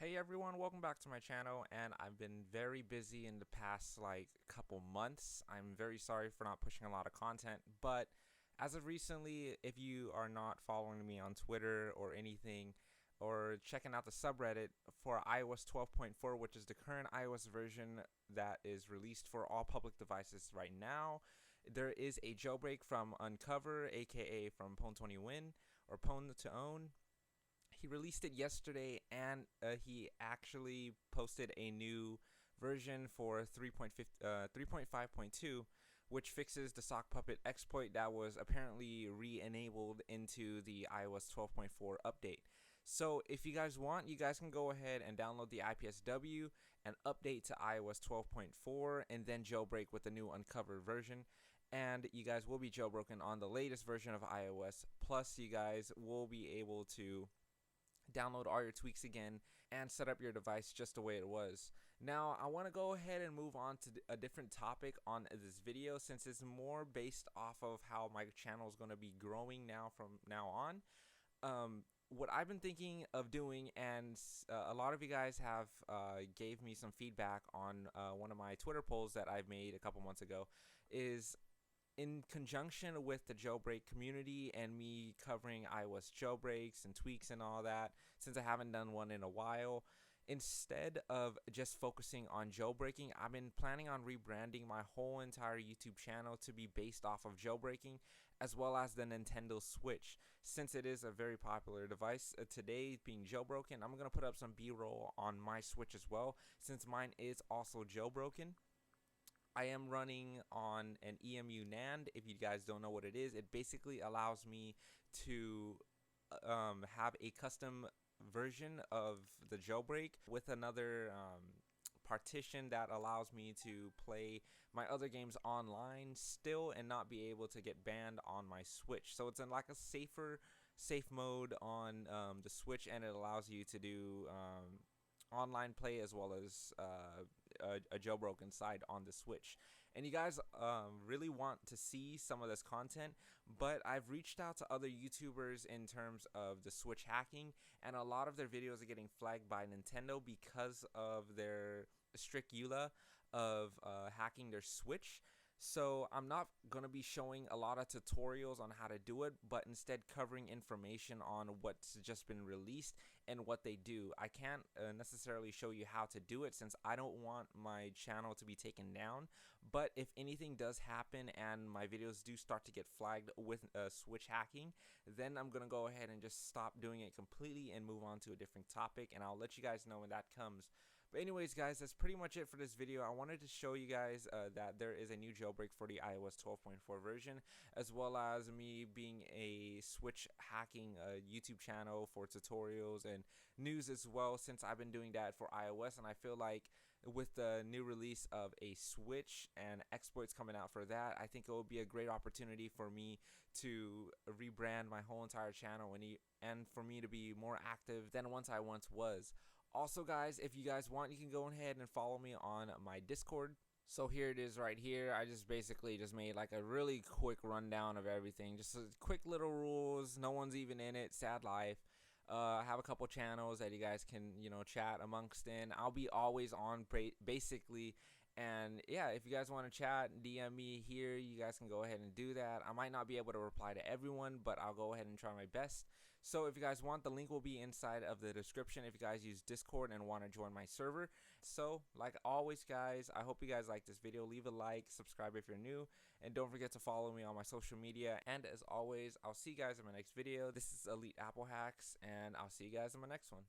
Hey everyone, welcome back to my channel. And I've been very busy in the past couple months. I'm very sorry for not pushing a lot of content, but as of recently, if you are not following me on Twitter or anything, or checking out the subreddit for iOS 12.4, which is the current iOS version that is released for all public devices right now, there is a jailbreak from Uncover, aka from Pwn20Win or Pwn to Own. He released it yesterday, and he actually posted a new version for 3.5.2, which fixes the sock puppet exploit that was apparently re-enabled into the iOS 12.4 update. So if you guys want, you guys can go ahead and download the IPSW and update to iOS 12.4 and then jailbreak with the new uncovered version. And you guys will be jailbroken on the latest version of iOS. Plus, you guys will be able to download all your tweaks again and set up your device just the way it was. Now I want to go ahead and move on to a different topic on this video, since it's more based off of how my channel is going to be growing now from now on. What I've been thinking of doing, and a lot of you guys have gave me some feedback on one of my Twitter polls that I've made a couple months ago, is in conjunction with the jailbreak community and me covering iOS jailbreaks and tweaks and all that, since I haven't done one in a while, instead of just focusing on jailbreaking, I've been planning on rebranding my whole entire YouTube channel to be based off of jailbreaking, as well as the Nintendo Switch, since it is a very popular device today being jailbroken. I'm going to put up some B-roll on my Switch as well, since mine is also jailbroken. I am running on an EMU NAND. If you guys don't know what it is, it basically allows me to have a custom version of the jailbreak with another partition that allows me to play my other games online still and not be able to get banned on my Switch. So it's in like a safe mode on the Switch, and it allows you to do online play as well as a jailbroken side on the Switch. And you guys really want to see some of this content, but I've reached out to other YouTubers in terms of the Switch hacking, and a lot of their videos are getting flagged by Nintendo because of their strict EULA of hacking their Switch. So I'm not going to be showing a lot of tutorials on how to do it, but instead covering information on what's just been released and what they do. I can't necessarily show you how to do it, since I don't want my channel to be taken down. But if anything does happen and my videos do start to get flagged with Switch hacking, then I'm going to go ahead and just stop doing it completely and move on to a different topic, and I'll let you guys know when that comes. But anyways, guys, that's pretty much it for this video. I wanted to show you guys that there is a new jailbreak for the iOS 12.4 version, as well as me being a Switch hacking YouTube channel for tutorials and news as well, since I've been doing that for iOS. And I feel like with the new release of a Switch and exploits coming out for that, I think it will be a great opportunity for me to rebrand my whole entire channel and for me to be more active than I once was. Also, guys, if you guys want, you can go ahead and follow me on my Discord. So here it is right here. I just basically just made like a really quick rundown of everything. Just quick little rules. No one's even in it. Sad life. I have a couple channels that you guys can, chat amongst in. I'll be always on basically. And yeah, if you guys want to chat, DM me here, you guys can go ahead and do that. I might not be able to reply to everyone, but I'll go ahead and try my best. So if you guys want, the link will be inside of the description if you guys use Discord and want to join my server. So like always, guys, I hope you guys like this video. Leave a like, subscribe if you're new, and don't forget to follow me on my social media. And as always, I'll see you guys in my next video. This is EliteAppleHacks, and I'll see you guys in my next one.